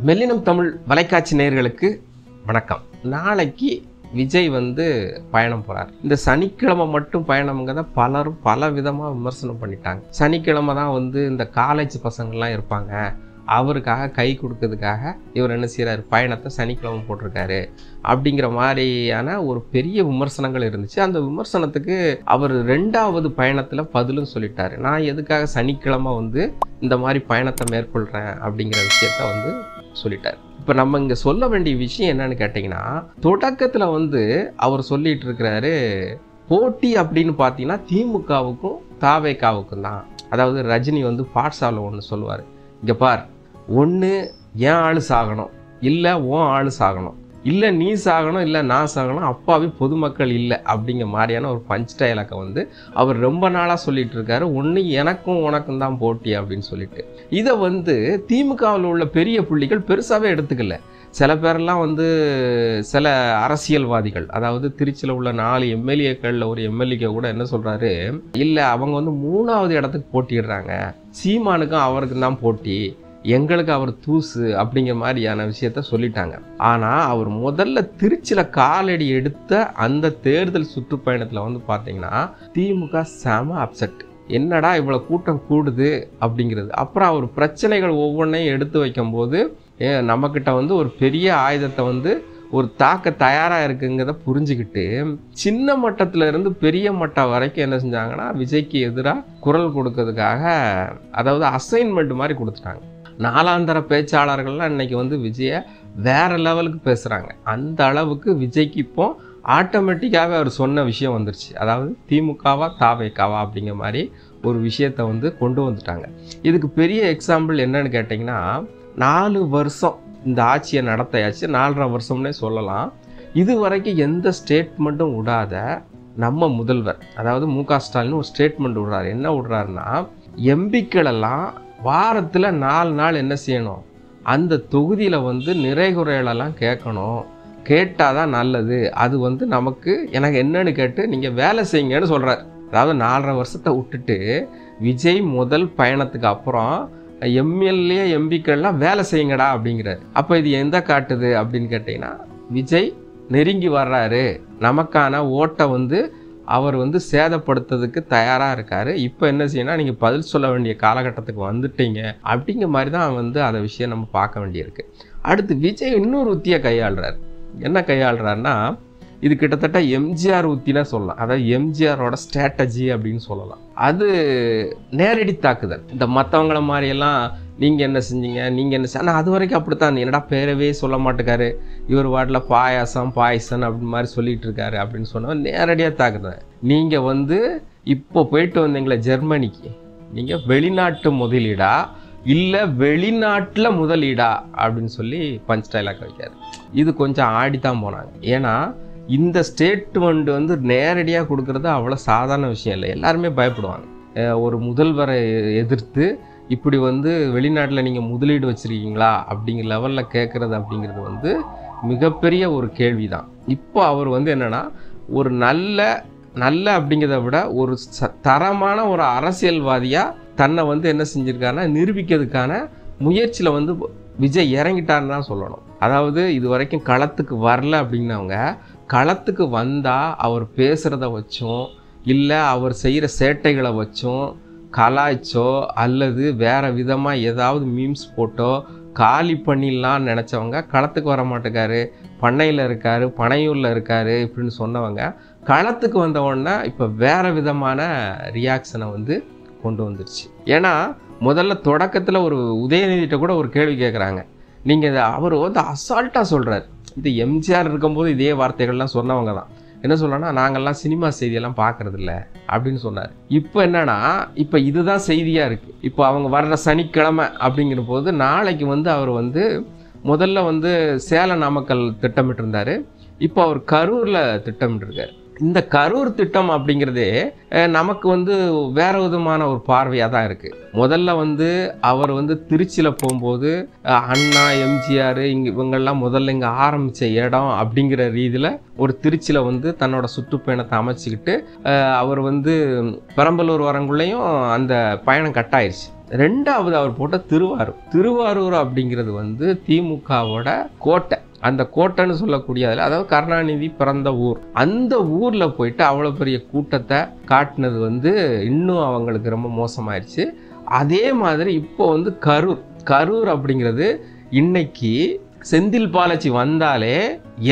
மெல்லினம் தமிழ் வலைக்காட்சி நேயர்களுக்கு வணக்கம். நாளைக்கு விஜய் பயணம் போறார். இந்த சனிக்கிழமை மட்டும் பயணம்ங்கிறத பலரும் பல விதமா விமர்சனம் பண்ணிட்டாங்க. சனிக்கிழமை தான் இந்த காலேஜ் பசங்கள்லாம் இருப்பாங்க, அவருக்காக கை கொடுக்கறதுக்காக இவர் என்ன செய்யறாரு, பயணத்தை சனிக்கிழமை போட்டிருக்காரு அப்படிங்கிற மாதிரியான ஒரு பெரிய விமர்சனங்கள் இருந்துச்சு. அந்த விமர்சனத்துக்கு அவர் 2வது பயணத்துல பதிலும் சொல்லிட்டாரு. நான் எதுக்காக சனிக்கிழமை இந்த மாதிரி பயணத்தை மேற்கொள்றேன் அப்படிங்கிற விஷயத்த சொல்லிட்டார். இப்ப நம்ம இங்க சொல்ல வேண்டிய விஷயம் என்னன்னு கேட்டீங்கன்னா, தொடக்கத்துல அவர் சொல்லிட்டு இருக்கிறாரு, போட்டி அப்படின்னு பாத்தீங்கன்னா திமுகவுக்கும் தாவேகாவுக்கும் தான். அதாவது ரஜினி பாட்சால ஒன்று சொல்லுவார், இங்க பார், ஒன்று என் ஆளு சாகணும், இல்லை உன் ஆளு சாகணும், இல்லை நீ சாகணும், இல்லை நான் சாகணும், அப்பாவே பொதுமக்கள் இல்லை அப்படிங்கிற மாதிரியான ஒரு பஞ்ச் டயலாக்கை அவர் ரொம்ப நாளாக சொல்லிட்டு இருக்காரு. ஒன்று எனக்கும் உனக்கும் தான் போட்டி அப்படின்னு சொல்லிட்டு இதை திமுகவில் உள்ள பெரிய புள்ளிகள் பெருசாகவே எடுத்துக்கல. சில பேரெல்லாம் சில அரசியல்வாதிகள், அதாவது திருச்சியில் உள்ள 4 எம்எல்ஏக்களில் ஒரு எம்எல்ஏ கூட என்ன சொல்கிறாரு, இல்லை அவங்க 3வது இடத்துக்கு போட்டிடுறாங்க, சீமானுக்கும் அவருக்கும் தான் போட்டி, எங்களுக்கு அவர் தூசு அப்படிங்கிற மாதிரியான விஷயத்த சொல்லிட்டாங்க. ஆனால் அவர் முதல்ல திருச்சியில் காலடி எடுத்த அந்த தேர்தல் சுற்றுப்பயணத்தில் பார்த்தீங்கன்னா திமுக செம அப்செட். என்னடா இவ்வளோ கூட்டம் கூடுது அப்படிங்கிறது. அப்புறம் அவர் பிரச்சனைகள் ஒவ்வொன்றையும் எடுத்து வைக்கும்போது நம்மக்கிட்ட ஒரு பெரிய ஆயுதத்தை ஒரு தாக்க தயாராக இருக்குங்கிறத புரிஞ்சுக்கிட்டு சின்ன மட்டத்தில் இருந்து பெரிய மட்டம் வரைக்கும் என்ன செஞ்சாங்கன்னா விஜய்க்கு எதிராக குரல் கொடுக்கறதுக்காக, அதாவது அசைன்மெண்ட் மாதிரி கொடுத்துட்டாங்க. நாலாந்தர பேச்சாளர்கள்லாம் இன்னைக்கு விஜயை வேற லெவலுக்கு பேசுகிறாங்க. அந்த அளவுக்கு விஜய்க்கு இப்போ ஆட்டோமேட்டிக்காகவே அவர் சொன்ன விஷயம் வந்துருச்சு. அதாவது திமுகவா தாவேகாவா அப்படிங்கிற மாதிரி ஒரு விஷயத்தை கொண்டு வந்துட்டாங்க. இதுக்கு பெரிய எக்ஸாம்பிள் என்னன்னு கேட்டிங்கன்னா, 4 வருஷம் இந்த ஆட்சியை நடத்தையாச்சு, 4.5 வருஷம்னே சொல்லலாம். இது வரைக்கும் எந்த ஸ்டேட்மெண்ட்டும் விடாத நம்ம முதல்வர், அதாவது மு.க. ஸ்டாலின் ஒரு ஸ்டேட்மெண்ட் விடுறாரு. என்ன விடுறாருன்னா, எம்பிக்களெல்லாம் வாரத்தில் 4 நாள் என்ன செய்யணும், அந்த தொகுதியில் நிறைகுறைகளெல்லாம் கேட்கணும், கேட்டால் தான் நல்லது, அது நமக்கு எனக்கு என்னன்னு கேட்டு நீங்கள் வேலை செய்யுங்கன்னு சொல்கிறார். அதாவது 4.5 வருஷத்தை விட்டுட்டு விஜய் முதல் பயணத்துக்கு அப்புறம் எம்எல்ஏ எம்பிக்கள்லாம் வேலை செய்யுங்கடா அப்படிங்கிறாரு. அப்போ இது எந்த காட்டுது அப்படின்னு கேட்டிங்கன்னா, விஜய் நெருங்கி வர்றாரு, நமக்கான ஓட்டை அவர் சேதப்படுத்துறதுக்கு தயாராக இருக்காரு. இப்போ என்ன செய்யணும், நீங்கள் பதில் சொல்ல வேண்டிய காலகட்டத்துக்கு வந்துட்டீங்க அப்படிங்கிற மாதிரி தான் அந்த விஷயம் நம்ம பார்க்க வேண்டியிருக்கு. அடுத்து விஜய் இன்னொரு உத்தியை கையாளுறாரு. என்ன கையாளுறாருன்னா, இது கிட்டத்தட்ட எம்ஜிஆர் உத்தினா சொல்லலாம். அதாவது எம்ஜிஆரோட ஸ்ட்ராட்டஜி அப்படின்னு சொல்லலாம். அது நேரடி தாக்குதல். இந்த மற்றவங்கள மாதிரியெல்லாம் நீங்கள் என்ன செஞ்சீங்க, நீங்கள் என்ன ஆனால் அது வரைக்கும் அப்படித்தான், என்னடா பேரவே சொல்ல மாட்டேக்காரு, இவர் வாட்டில் பாயாசம் பாயசன் அப்படின்னு மாதிரி சொல்லிட்டு இருக்காரு அப்படின்னு சொன்னால் நேரடியாக தாக்குதல். நீங்கள் இப்போ போயிட்டு வந்தீங்களே ஜெர்மனிக்கு, நீங்கள் வெளிநாட்டு முதலீடா இல்லை வெளிநாட்டில் முதலீடா அப்படின்னு சொல்லி பஞ்ச் டைலாக் வைக்காரு. இது கொஞ்சம் ஆடித்தான் போனாங்க. ஏன்னா இந்த ஸ்டேட்மெண்ட் நேரடியாக கொடுக்கறது அவ்வளோ சாதாரண விஷயம் இல்லை. எல்லாருமே பயப்படுவாங்க. ஒரு முதல்வரை எதிர்த்து இப்படி வெளிநாட்டில் நீங்கள் முதலீடு வச்சுருக்கீங்களா அப்படிங்கிற லெவலில் கேட்குறது அப்படிங்கிறது மிகப்பெரிய ஒரு கேள்வி தான். இப்போ அவர் என்னென்னா, ஒரு நல்ல அப்படிங்கிறத விட ஒரு தரமான ஒரு அரசியல்வாதியாக தன்னை என்ன செஞ்சுருக்காருன்னா நிரூபிக்கிறதுக்கான முயற்சியில் விஜய் இறங்கிட்டான்னு தான் சொல்லணும். அதாவது இது வரைக்கும் களத்துக்கு வரல அப்படின்னவங்க களத்துக்கு வந்தால் அவர் பேசுகிறத வச்சும் இல்லை அவர் செய்கிற சேட்டைகளை வச்சும் கலாய்ச்சோ அல்லது வேறு விதமாக ஏதாவது மீம்ஸ் போட்டோ காலி பண்ணிடலான்னு நினச்சவங்க களத்துக்கு வர மாட்டேக்காரு, பண்ணையில் இருக்கார், பனையூரில் இருக்கார் இப்படின்னு சொன்னவங்க களத்துக்கு வந்தவொடனே இப்போ வேறு விதமான ரியாக்ஷனை கொண்டு வந்துருச்சு. ஏன்னா முதல்ல தொடக்கத்தில் ஒரு உதயநிதிட்ட கூட ஒரு கேள்வி கேட்குறாங்க. நீங்கள் அவர் அசால்ட்டாக சொல்கிறார். இது எம்ஜிஆர் இருக்கும்போது இதே வார்த்தைகள்லாம் சொன்னவங்க தான். என்ன சொல்லனா, நாங்கள்லாம் சினிமா செய்தியெல்லாம் பார்க்குறதில்ல அப்படின்னு சொன்னார். இப்போ என்னன்னா, இப்போ இதுதான் செய்தியாக இருக்குது. இப்போ அவங்க வர்ற சனிக்கிழமை அப்படிங்கிற போது நாளைக்கு அவர் முதல்ல சேலம் நாமக்கல் திட்டமிட்டு இருந்தார். இப்போ அவர் கரூரில் திட்டமிட்டுருக்கார். இந்த கரூர் திட்டம் அப்படிங்கிறதே நமக்கு வந்து வேற விதமான ஒரு பார்வையாக தான் இருக்குது. முதல்ல வந்து அவர் வந்து திருச்சியில் போகும்போது அண்ணா, எம்ஜிஆர் இவங்கெல்லாம் முதல்ல இங்கே ஆரம்பித்த இடம் அப்படிங்கிற ரீதியில் ஒரு திருச்சியில் வந்து தன்னோட சுற்றுப்பயணத்தை அமைச்சிக்கிட்டு அவர் வந்து பெரம்பலூர் வரங்குள்ளேயும் அந்த பயணம் கட்டாயிருச்சு. ரெண்டாவது அவர் போட்ட திருவாரூர் அப்படிங்கிறது வந்து திமுகவோட கோட்டை. அந்த கோட்டைன்னு சொல்லக்கூடிய அதாவது கருணாநிதி பிறந்த ஊர். அந்த ஊர்ல போயிட்டு அவ்வளோ பெரிய கூட்டத்தை காட்டினது வந்து இன்னும் அவங்களுக்கு ரொம்ப மோசமாயிருச்சு. அதே மாதிரி இப்போ வந்து கரூர் அப்படிங்கிறது இன்னைக்கு செந்தில் பாலாஜி வந்தாலே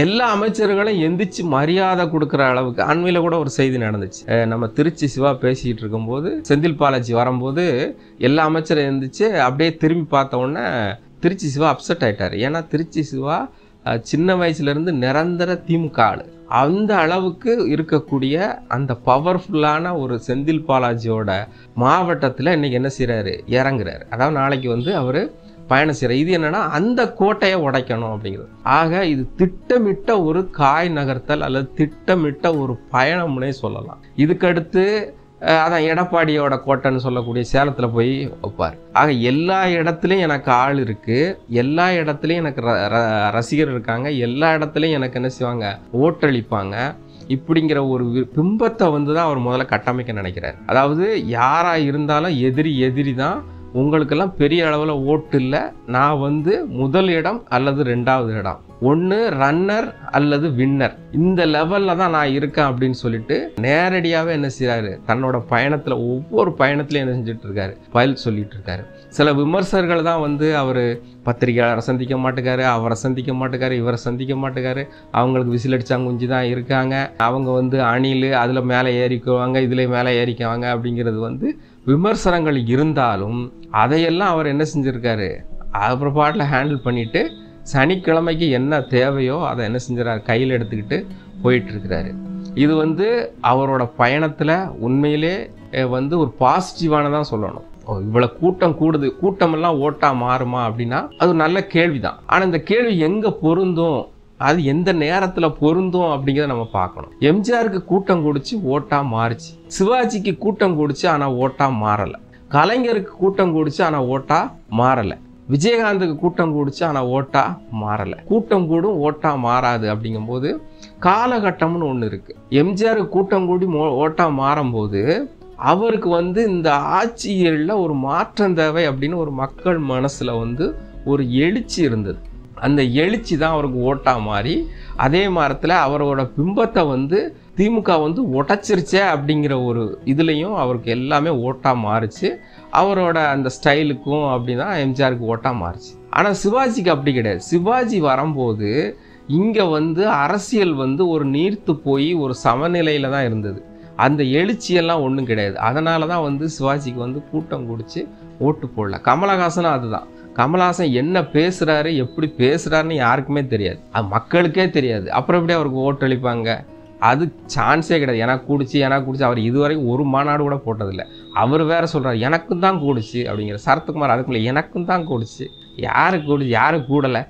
எல்லா அமைச்சர்களும் எந்திரிச்சு மரியாதை கொடுக்குற அளவுக்கு அண்மையில் கூட ஒரு செய்தி நடந்துச்சு. நம்ம திருச்சி சிவா பேசிக்கிட்டு இருக்கும்போது செந்தில் பாலாஜி வரும்போது எல்லா அமைச்சரும் எந்திரிச்சு அப்படியே திரும்பி பார்த்த உடனே திருச்சி சிவா அப்செட் ஆயிட்டார். ஏன்னா திருச்சி சிவா சின்ன வயசுலேருந்து நிரந்தர திமுக ஆளு. அந்த அளவுக்கு இருக்கக்கூடிய அந்த பவர்ஃபுல்லான ஒரு செந்தில் பாலாஜியோட மாவட்டத்தில் இன்னைக்கு என்ன செய்கிறாரு, இறங்குறாரு. அதாவது நாளைக்கு வந்து அவர் பயணம் செய்கிறார். இது என்னன்னா அந்த கோட்டையை உடைக்கணும் அப்படிங்கிறது. ஆக இது திட்டமிட்ட ஒரு காய் நகர்த்தல் அல்லது திட்டமிட்ட ஒரு பயணம்னே சொல்லலாம். இதுக்கடுத்து அதான் எடப்பாடியோட கோட்டைன்னு சொல்லக்கூடிய சேலத்தில் போய் வைப்பார். ஆக எல்லா இடத்துலையும் எனக்கு ஆள் இருக்குது, எல்லா இடத்துலையும் எனக்கு ரசிகர் இருக்காங்க, எல்லா இடத்துலையும் எனக்கு என்ன செய்வாங்க, ஓட்டளிப்பாங்க. இப்படிங்கிற ஒரு பிம்பத்தை வந்து தான் அவர் முதல்ல கட்டமைக்க நினைக்கிறார். அதாவது யாராக இருந்தாலும் எதிரி தான், உங்களுக்கெல்லாம் பெரிய அளவில் ஓட்டு இல்லை, நான் வந்து முதல் இடம் அல்லது 2வது இடம், ஒன்று ரன்னர் அல்லது வின்னர், இந்த லெவலில் தான் நான் இருக்கேன் அப்படின்னு சொல்லிட்டு நேரடியாகவே என்ன செய்கிறாரு, தன்னோட பயணத்தில் ஒவ்வொரு பயணத்துலையும் என்ன செஞ்சுட்டு இருக்காரு, பதில் சொல்லிட்டு இருக்காரு. சில விமர்சகர்கள் தான் வந்து அவர் பத்திரிகையாளரை சந்திக்க மாட்டேக்காரு, அவரை சந்திக்க மாட்டேக்காரு, இவரை சந்திக்க மாட்டேக்காரு, அவங்களுக்கு விசில் அடிச்சாங்குஞ்சி தான் இருக்காங்க, அவங்க வந்து அணில் அதில் மேலே ஏறிக்குவாங்க, இதில் மேலே ஏறிக்குவாங்க அப்படிங்கிறது வந்து விமர்சனங்கள் இருந்தாலும் அதையெல்லாம் அவர் என்ன செஞ்சுருக்காரு, அப்புறம் பாட்டில் ஹேண்டில் பண்ணிவிட்டு சனிக்கிழமைக்கு என்ன தேவையோ அதை என்ன செஞ்சுறாரு, கையில் எடுத்துக்கிட்டு போயிட்டுருக்கிறாரு. இது வந்து அவரோட பயணத்தில் உண்மையிலே வந்து ஒரு பாசிட்டிவானதான் சொல்லணும். இவ்வளோ கூட்டம் கூடுது, கூட்டமெல்லாம் ஓட்டா மாறுமா அப்படின்னா அது ஒரு நல்ல கேள்வி தான். ஆனால் இந்த கேள்வி எங்கே பொருந்தும், அது எந்த நேரத்தில் பொருந்தும் அப்படிங்கிறத நம்ம பார்க்கணும். எம்ஜிஆருக்கு கூட்டம் கூடிச்சு ஓட்டா மாறுச்சு, சிவாஜிக்கு கூட்டம் கூடிச்சு ஆனால் ஓட்டா மாறலை, கலைஞருக்கு கூட்டம் கூடிச்சு ஆனால் ஓட்டா மாறலை, விஜயகாந்துக்கு கூட்டம் கூடிச்சு ஆனால் ஓட்டா மாறலை. கூட்டம் கூடும் ஓட்டா மாறாது அப்படிங்கும்போது காலகட்டம்னு ஒன்று இருக்குது. எம்ஜிஆருக்கு கூட்டம் கூடி ஓட்டா மாறும்போது அவருக்கு வந்து இந்த ஆட்சியில் ஒரு மாற்றம் தேவை அப்படின்னு ஒரு மக்கள் மனசில் வந்து ஒரு எழுச்சி இருந்தது. அந்த எழுச்சி தான் அவருக்கு ஓட்டா மாறி அதே மரத்தில் அவரோட பிம்பத்தை வந்து திமுக வந்து உடைச்சிருச்சே அப்படிங்கிற ஒரு இதுலேயும் அவருக்கு எல்லாமே ஓட்டா மாறுச்சு. அவரோட அந்த ஸ்டைலுக்கும் அப்படின்னா எம்ஜிஆருக்கு ஓட்டா மாறுச்சு. ஆனால் சிவாஜிக்கு அப்படி கிடையாது. சிவாஜி வரும்போது இங்கே வந்து அரசியல் வந்து ஒரு நீர்த்து போய் ஒரு சமநிலையில் தான் இருந்தது. அந்த எழுச்சியெல்லாம் ஒன்றும் கிடையாது. அதனால தான் வந்து சிவாஜிக்கு வந்து கூட்டம் குடிச்சு ஓட்டு போடல. கமலஹாசனும் அதுதான். கமலஹாசன் என்ன பேசுகிறாரு, எப்படி பேசுகிறாருன்னு யாருக்குமே தெரியாது, அது மக்களுக்கே தெரியாது. அப்புறம் எப்படி அவருக்கு ஓட்டளிப்பாங்க? அது சான்ஸே கிடையாது. எனக்கு கூடிச்சு அவர் இதுவரைக்கும் ஒரு மாநாடு கூட போட்டதில்லை. அவர் வேற சொல்கிறார் எனக்கும் தான் கூடிச்சு அப்படிங்கிற. சரத்குமார் அதுக்குள்ள எனக்கும் தான் கூடிச்சு, யாருக்கு கூடிச்சு யாருக்கு கூடலை,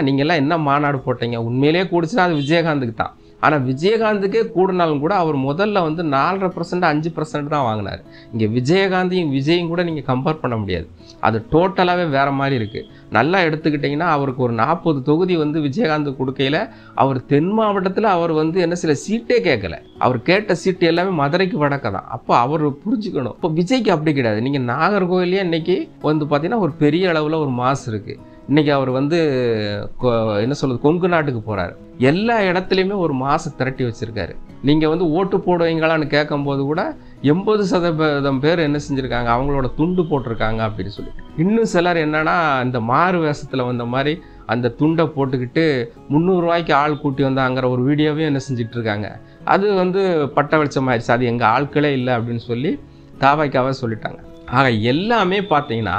நீங்கள்லாம் என்ன மாநாடு போட்டீங்க, உண்மையிலேயே கூடிச்சுன்னா அது விஜயகாந்துக்கு தான். ஆனால் விஜயகாந்துக்கே கூடினாலும் கூட அவர் முதல்ல வந்து 4.5% 5% தான் வாங்கினார். இங்கே விஜயகாந்தையும் விஜயும் கூட நீங்கள் கம்பேர் பண்ண முடியாது. அது டோட்டலாகவே வேறு மாதிரி இருக்குது. நல்லா எடுத்துக்கிட்டிங்கன்னா அவருக்கு ஒரு 40 தொகுதி வந்து விஜயகாந்த் கொடுக்கையில் அவர் தென் மாவட்டத்தில் அவர் வந்து என்ன சில சீட்டே கேட்கல. அவர் கேட்ட சீட்டு எல்லாமே மதுரைக்கு வடக்க தான். அப்போ அவர் புரிஞ்சுக்கணும். இப்போ விஜய்க்கு அப்படி கிடையாது. நீங்கள் நாகர்கோவிலே இன்றைக்கி வந்து பார்த்தீங்கன்னா ஒரு பெரிய அளவில் ஒரு மாசு இருக்குது. இன்றைக்கி அவர் வந்து என்ன சொல்கிறது, கொங்கு நாட்டுக்கு போகிறாரு. எல்லா இடத்துலையுமே ஒரு மாசை திரட்டி வச்சுருக்காரு. நீங்கள் வந்து ஓட்டு போடுவீங்களான்னு கேட்கும்போது கூட 80% பேர் என்ன செஞ்சுருக்காங்க, அவங்களோட துண்டு போட்டிருக்காங்க அப்படின்னு சொல்லி. இன்னும் சிலர் என்னன்னா இந்த மாறு வேஷத்தில் வந்த மாதிரி அந்த துண்டை போட்டுக்கிட்டு 300 ரூபாய்க்கு ஆள் கூட்டி வந்தாங்கிற ஒரு வீடியோவையும் என்ன செஞ்சுட்டு இருக்காங்க. அது வந்து பட்ட வெளிச்சமாயிடுச்சு, அது எங்கள் ஆட்களே இல்லை அப்படின்னு சொல்லி தாவாய்க்காவே சொல்லிட்டாங்க. ஆக எல்லாமே பார்த்தீங்கன்னா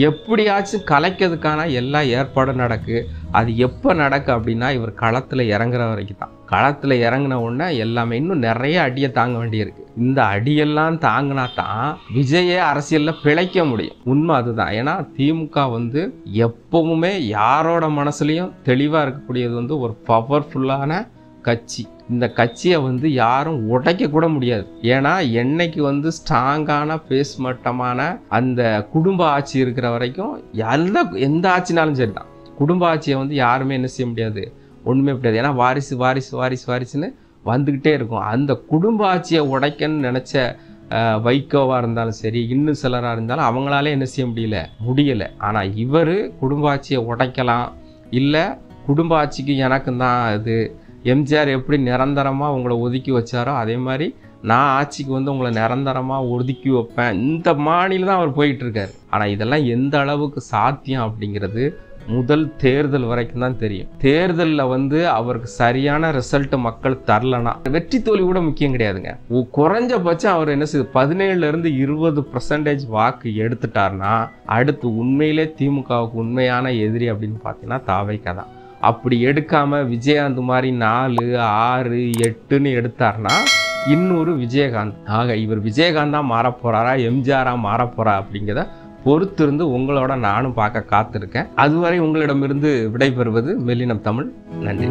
எப்படியாச்சும் கலைக்கிறதுக்கான எல்லா ஏற்பாடும் நடக்கு. அது எப்போ நடக்கு அப்படின்னா இவர் களத்தில் இறங்குற வரைக்கும் தான். களத்தில் இறங்கின உடனே எல்லாமே இன்னும் நிறைய அடியை தாங்க வேண்டியிருக்கு. இந்த அடியெல்லாம் தாங்கினா தான் விஜயை அரசியலில் பிழைக்க முடியும். உண்மை அதுதான். ஏன்னா திமுக வந்து எப்பவுமே யாரோட மனசுலையும் தெளிவாக இருக்கக்கூடியது வந்து ஒரு பவர்ஃபுல்லான கட்சி. இந்த கட்சியை வந்து யாரும் உடைக்க கூட முடியாது. ஏன்னா என்னைக்கு வந்து ஸ்ட்ராங்கான பேஸ்மட்டமான அந்த குடும்ப ஆட்சி இருக்கிற வரைக்கும் எந்த ஆட்சினாலும் சரி தான், குடும்ப ஆட்சியை வந்து யாருமே என்ன செய்ய முடியாது, ஒன்றுமே முடியாது. ஏன்னா வாரிசு வாரிசு வாரிசு வாரிசுன்னு வந்துக்கிட்டே இருக்கும். அந்த குடும்ப ஆட்சியை உடைக்கன்னு நினச்ச வைகோவாக இருந்தாலும் சரி, இன்னும் சிலராக இருந்தாலும் அவங்களாலே என்ன செய்ய முடியலை. ஆனால் இவர் குடும்ப ஆட்சியை உடைக்கலாம், இல்லை குடும்ப ஆட்சிக்கு எனக்கு தான் இது, எம்ஜிஆர் எப்படி நிரந்தரமாக உங்களை ஒதுக்கி வச்சாரோ அதே மாதிரி நான் ஆட்சிக்கு வந்து உங்களை நிரந்தரமாக ஒதுக்கி வைப்பேன், இந்த மாநிலம் தான் அவர் போயிட்டுருக்காரு. ஆனால் இதெல்லாம் எந்த அளவுக்கு சாத்தியம் அப்படிங்கிறது முதல் தேர்தல் வரைக்கும் தான் தெரியும். தேர்தலில் வந்து அவருக்கு சரியான ரிசல்ட் மக்கள் தரலனா, வெற்றி தோல்வி கூட முக்கியம் கிடையாதுங்க. குறைஞ்சபட்சம் அவர் என்ன செய்யுது, 17% 20% வாக்கு எடுத்துட்டார்னா அடுத்து உண்மையிலே திமுகவுக்கு உண்மையான எதிரி அப்படின்னு பார்த்தீங்கன்னா தாவேகா தான். அப்படி எடுக்காம விஜயகாந்த் மாதிரி 4, 6, 8ன்னு எடுத்தார்னா இன்னொரு விஜயகாந்த். ஆக இவர் விஜயகாந்தா மாறப்போறாரா, எம்ஜிஆரா மாறப்போறா அப்படிங்கிறத பொறுத்திருந்து உங்களோட நானும் பார்க்க காத்திருக்கேன். அதுவரை உங்களிடமிருந்து விடைபெறுவது மெல்லினம் தமிழ். நன்றி.